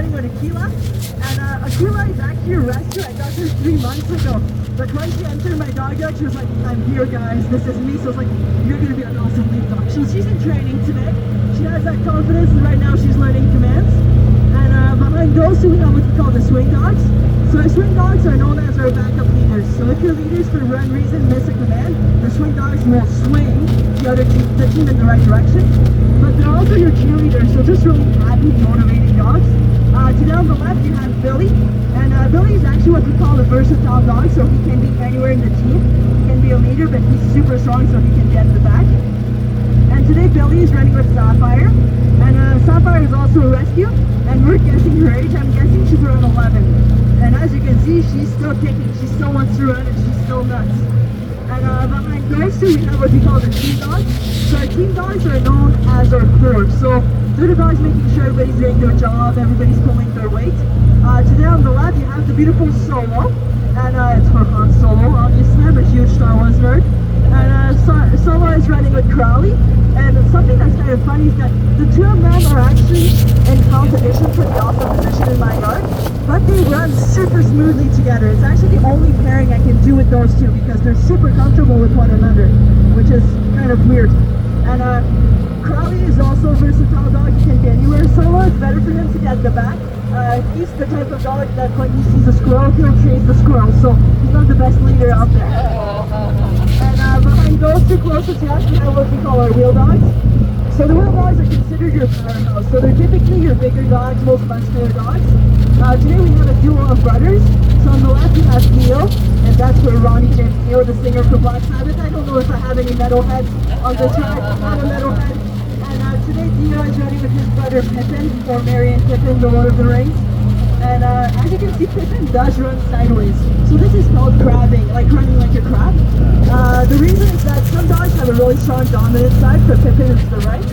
running with Aquila. And Aquila is actually a rescue. I got her 3 months ago. But when she entered my dog yard, she was like, I'm here guys, this is me. So I was like, you're going to be an awesome lead dog. So she's in training today. She has that confidence, and right now she's learning commands. And behind those two we have what we call the swing dogs. So the swing dogs are known as our backup leaders. So if your leaders for one reason miss a command, the swing dogs will swing the team in the right direction. But they're also your cheerleaders, so just really happy, motivating dogs. Today on the left you have Billy, and Billy is actually what we call a versatile dog, so he can be anywhere in the team. He can be a leader, but he's super strong, so he can get in the back. And today Billy is running with Sapphire, and Sapphire is also a rescue, and we're guessing her age. I'm guessing she's around 11. And as you can see, she's still kicking, she still wants to run, and she's still nuts. And behind those two we have what we call the team dogs. So our team dogs are known as our core. So they're the dogs making sure everybody's doing their job, everybody's pulling their weight. Today on the left you have the beautiful Solo, and it's for Han Solo, obviously. I'm a huge Star Wars nerd. And Solo is running with Crowley. And something that's kind of funny is that the two of them are actually in competition for the alpha position in my yard, but they run super smoothly together. It's actually the only pairing I can do with those two because they're super comfortable with one another, which is kind of weird. And Crowley is also a versatile dog. He can be anywhere. Solo, it's better for him to get the back. He's the type of dog that when he sees a squirrel, he'll chase the squirrel, so he's not the best leader out there. And behind those two closest to us, we have what we call our wheel dogs. So the wheel dogs are considered your powerhouse. So they're typically your bigger dogs, most muscular dogs. Today we have a duo of brothers. So on the left we have Neo, and that's where Ronnie James Dio, the singer for Black Sabbath. I don't know if I have any metalheads on the track. I'm not a metalhead. And today Dio is running with his brother Pippin, or Merry and Pippin, the Lord of the Rings. And as you can see, Pippin does run sideways. So this is called crabbing, like running like a crab. The reason is that some dogs have a really strong dominant side, so Pippin is the right.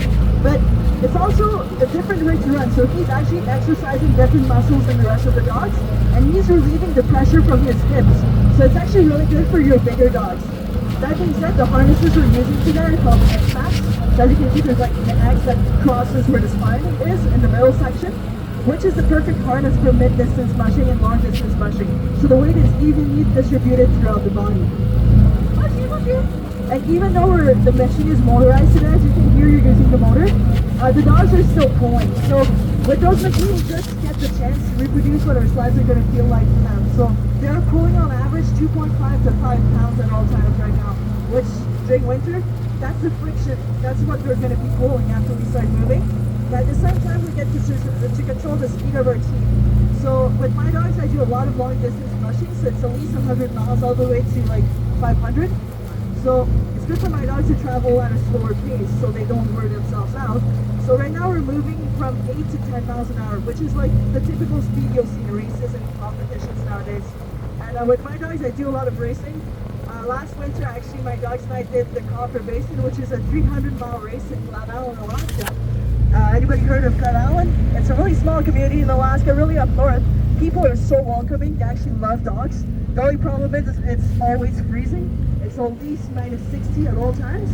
But it's also a different way to run. So he's actually exercising different muscles than the rest of the dogs, and he's relieving the pressure from his hips. So it's actually really good for your bigger dogs. That being said, the harnesses we're using today are called X-Max. So as you can see, there's like an X that crosses where the spine is in the middle section, which is the perfect harness for mid-distance mushing and long-distance mushing. So the weight is evenly distributed throughout the body. And even though the machine is motorized today, as you can hear, you're using the motor, the dogs are still pulling. So with those machines, just get the chance to reproduce what our slides are going to feel like to them. So they're pulling on average 2.5 to 5 pounds at all times right now, which during winter, that's the friction. That's what we're going to be pulling after we start moving. But at the same time, we get to control the speed of our team. So with my dogs, I do a lot of long distance mushing, so it's at least 100 miles all the way to like 500. So it's good for my dogs to travel at a slower pace so they don't wear themselves out. So right now we're moving from 8 to 10 miles an hour, which is like the typical speed you'll see in races and competitions nowadays. And with my dogs, I do a lot of racing. Last winter, actually, my dogs and I did the Copper Basin, which is a 300-mile race in Glen Allen, Alaska. Anybody heard of Glen Allen? It's a really small community in Alaska, really up north. People are so welcoming, they actually love dogs. The only problem is it's always freezing. It's at least minus 60 at all times.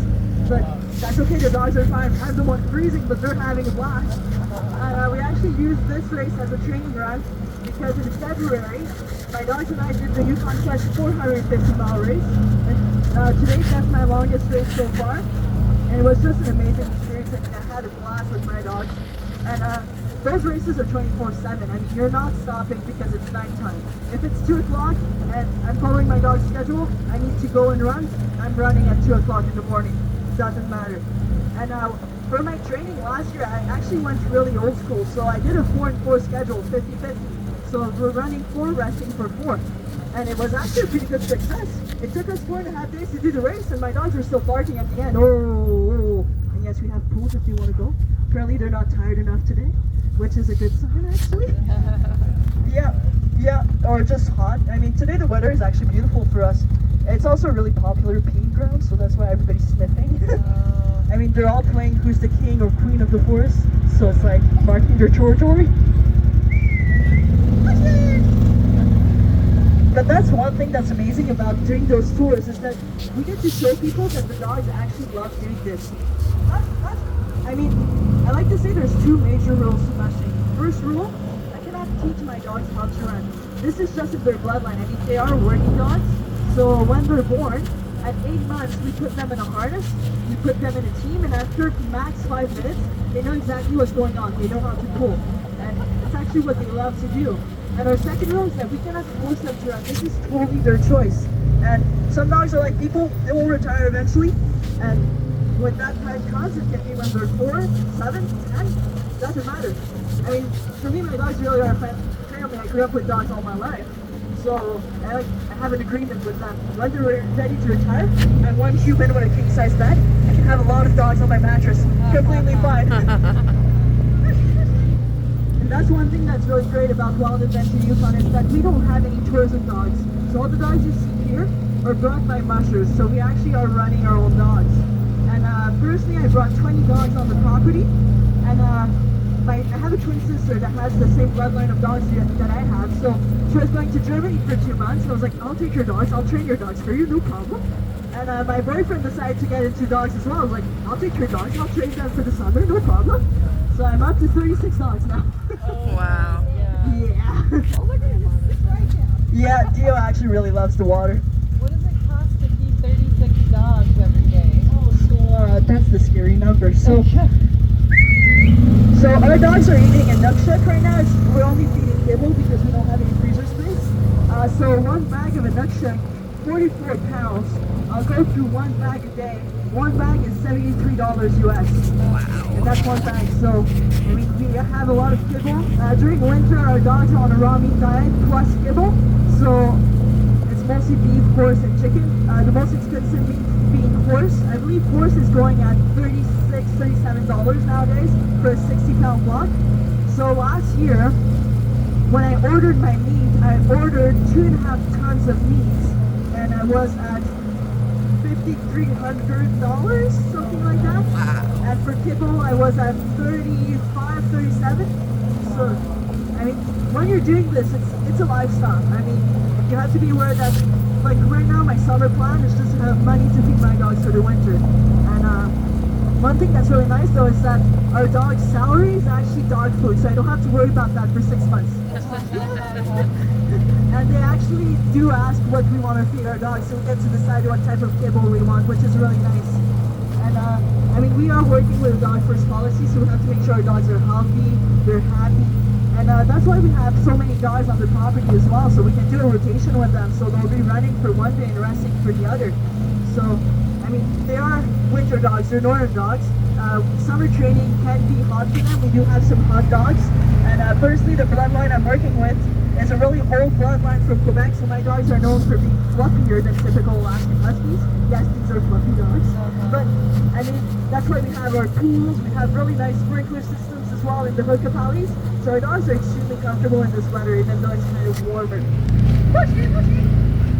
But that's okay, the dogs are fine. I'm the one freezing, but they're having a blast. And we actually used this race as a training run because in February, my dogs and I did the Yukon Quest 450-mile race. And today, that's my longest race so far. And it was just an amazing experience, and I had a blast with my dogs. And those races are 24/7. I mean, you're not stopping because it's nighttime. If it's 2 o'clock and I'm following my dog's schedule, I need to go and run, I'm running at 2 o'clock in the morning. Doesn't matter. And for my training last year, I actually went really old school. So I did a 4 and 4 schedule, 50-50. So we're running 4, resting for 4. And it was actually a pretty good success. It took us 4.5 days to do the race, and my dogs were still barking at the end. Oh. And yes, we have pools if you want to go. Apparently they're not tired enough today, which is a good sign actually. Yeah, or just hot. I mean, today the weather is actually beautiful for us. It's also a really popular peeing ground, so that's why everybody's sniffing. I mean, they're all playing who's the king or queen of the forest, so it's like marking their territory. But that's one thing that's amazing about doing those tours is that we get to show people that the dogs actually love doing this. I mean, I like to say there's 2 major rules to mushing. First rule, I can teach my dogs how to run. This is just in their bloodline. I mean, they are working dogs. So when they're born, at 8 months, we put them in a harness, we put them in a team, and after max 5 minutes, they know exactly what's going on. They know how to pull. And it's actually what they love to do. And our second rule is that we cannot force them to run. This is totally their choice. And some dogs are like people, they will retire eventually. And when that time comes, it can be when they're 4, 7, 10, doesn't matter. I mean, for me, my dogs really are a family. I grew up with dogs all my life. So I have an agreement with them. When they're ready to retire, I'm one human with a king-size bed. I can have a lot of dogs on my mattress. Completely fine. And that's one thing that's really great about Wild Adventure Yukon is that we don't have any tourism dogs. So all the dogs you see here are brought by mushers. So we actually are running our own dogs. And personally, I brought 20 dogs on the property. And I have a twin sister that has the same bloodline of dogs that I have. So she was going to Germany for 2 months. And I was like, I'll take your dogs. I'll train your dogs for you, no problem. And my boyfriend decided to get into dogs as well. I was like, I'll take your dogs. I'll train them for the summer, no problem. So I'm up to 36 dogs now. Oh, wow. Yeah. Oh, look at him. It's right now. Yeah, Dio actually really loves the water. What does it cost to feed 36 dogs every day? Oh, so that's the scary number. So our dogs are eating a Nook Shack right now. We're only feeding kibble because we don't have any freezer space. So one bag of a Nook Shack, 44 pounds. I'll go through one bag a day. One bag is $73 US. Wow. And that's one bag. So we have a lot of kibble. During winter, our dogs are on a raw meat diet plus kibble. So it's mostly beef, horse, and chicken. The most expensive meat being horse. I believe horse is going at $36, $37 nowadays for a 60-pound block. So last year, when I ordered my meat, I ordered 2.5 tons of meat, and I was at $5,300, something like that. Wow. And for kibble, I was at 35, 37. So, I mean, when you're doing this, it's a lifestyle. I mean, you have to be aware that, like right now, my summer plan is just to have money to feed my dogs for the winter. And one thing that's really nice though is that our dog's salary is actually dog food, so I don't have to worry about that for 6 months. And they actually do ask what we want to feed our dogs, so we get to decide what type of kibble we want, which is really nice. And I mean, we are working with a dog first policy, so we have to make sure our dogs are healthy, they're happy. And that's why we have so many dogs on the property as well, so we can do a rotation with them, so they'll be running for one day and resting for the other. So, I mean, they are winter dogs, they're northern dogs. Summer training can be hot for them. We do have some hot dogs. And firstly, the bloodline I'm working with is a really old bloodline from Quebec, so my dogs are known for being fluffier than typical Alaskan Huskies. Yes, these are fluffy dogs. But, I mean, that's why we have our pools. We have really nice sprinkler systems as well in the hookup alleys. So our dogs are extremely comfortable in this weather, even though it's kind of warmer.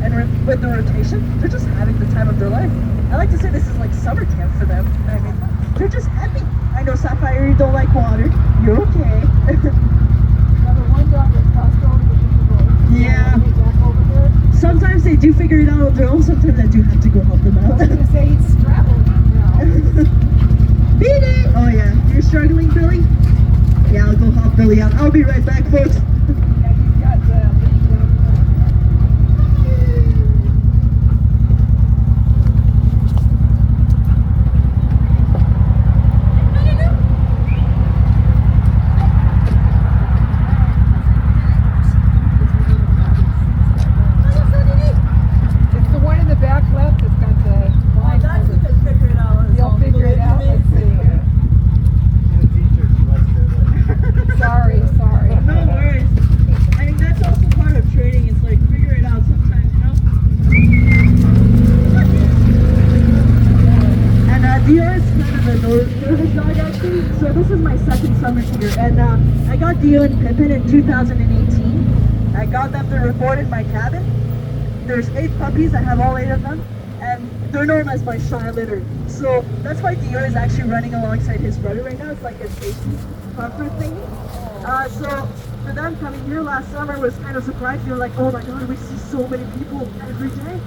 And with the rotation, they're just having the time of their life. I like to say this is like summer camp for them. I mean, they're just happy. I know, Sapphire, you don't like water. You're okay. Yeah. Sometimes they do figure it out on their own. Sometimes I do have to go help them out. I was going to say it's traveling now. Billy! Oh yeah, you're struggling, Billy? Yeah, I'll go help Billy out. I'll be right back, folks. Yeah, he's got it's the one in the back left that's got the blind. figure it out. You'll figure it out. Let's see. Sorry. No worries. I mean, that's also part of training. It's like, figure it out sometimes, you know? And Dio is kind of a nervous dog, actually. So this is my second summer here. And I got Dio and Pippin in 2018. I got them to report in my cabin. There's 8 puppies. I have all 8 of them. And they're known as my shy litter. So that's why Dio is actually running alongside his brother right now. It's like a safety comfort thingy. So for them coming here last summer was kind of surprised. They were like, oh my god, we see so many people every day.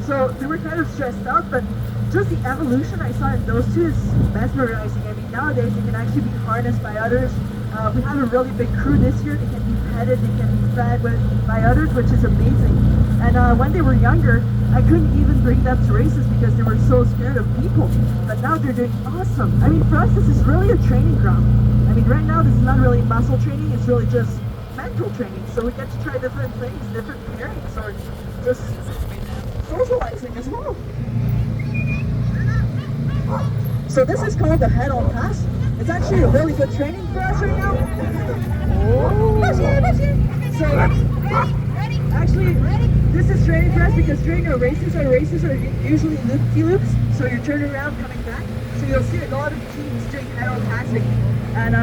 So they were kind of stressed out, but just the evolution I saw in those two is mesmerizing. I mean, nowadays you can actually be harnessed by others. We have a really big crew this year. They can be petted, they can be fed by others, which is amazing. And when they were younger, I couldn't even bring them to races because they were so scared of people. But now they're doing awesome. I mean, for us, this is really a training ground. I mean, right now, this is not really muscle training. It's really just mental training. So we get to try different things, different pairings, or just socializing as well. So this is called the head-on pass. It's actually a really good training for us right now. So actually, this is training for us because during our races are usually loop-de-loops. So you're turning around, coming back. So you'll see a lot of teams doing head-on passing. And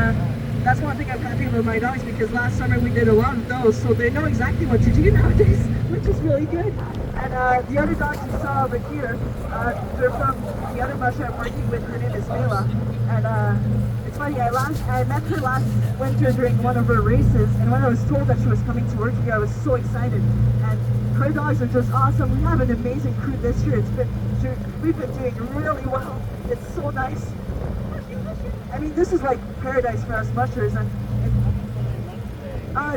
that's one thing I'm happy about my dogs because last summer we did a lot of those. So they know exactly what to do nowadays, which is really good. And the other dogs you saw over here, they're from the other musher I'm working with. Her name is Mela. And it's funny, I met her last winter during one of her races, and when I was told that she was coming to work here, I was so excited. And her dogs are just awesome. We have an amazing crew this year. We've been doing really well. It's so nice. I mean, this is like paradise for us mushers. And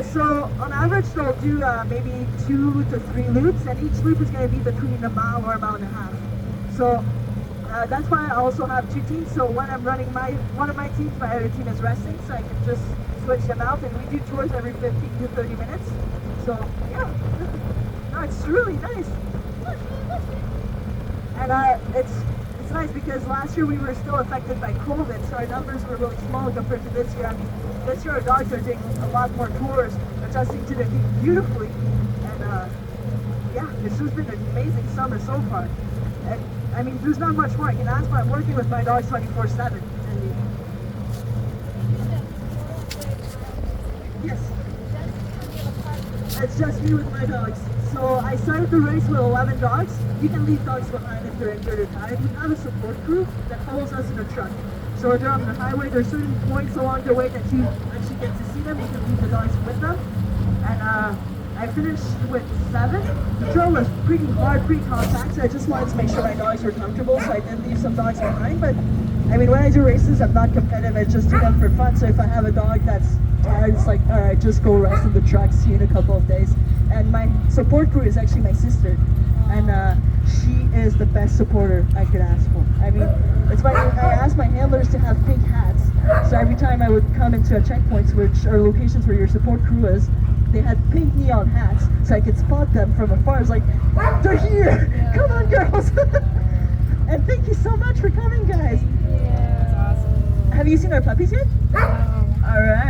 so on average, they'll do maybe 2 to 3 loops, and each loop is going to be between a mile or a mile and a half. So that's why I also have 2 teams. So when I'm running one of my teams, my other team is resting, so I can just switch them out. And we do tours every 15 to 30 minutes. So yeah, no, it's really nice. And it's nice because last year we were still affected by COVID, so our numbers were really small compared to this year. I mean, this year our dogs are doing a lot more tours, adjusting to the heat beautifully. And yeah, it's just been an amazing summer so far. And I mean, there's not much more I can ask for. I'm working with my dogs 24/7. Yes. It's just me with my dogs. So I started the race with 11 dogs. You can leave dogs behind if they're injured or tired. We have a support crew that follows us in a truck. So if they're on the highway, there are certain points along the way that you actually get to see them. You can leave the dogs with them. And I finished with 7. The trail was pretty hard, pretty compact, so I just wanted to make sure my dogs were comfortable, so I did leave some dogs behind. But I mean, when I do races, I'm not competitive. I just do them for fun. So if I have a dog that's tired, it's like, all right, just go rest in the truck. See you in a couple of days. And my support crew is actually my sister, and she is the best supporter I could ask for. I mean, it's funny, I asked my handlers to have pink hats, so every time I would come into a checkpoint, which are locations where your support crew is, they had pink neon hats, so I could spot them from afar. It's like, they're here! Yeah. Come on, girls! And thank you so much for coming, guys! Yeah. Have you seen our puppies yet? No. Alright.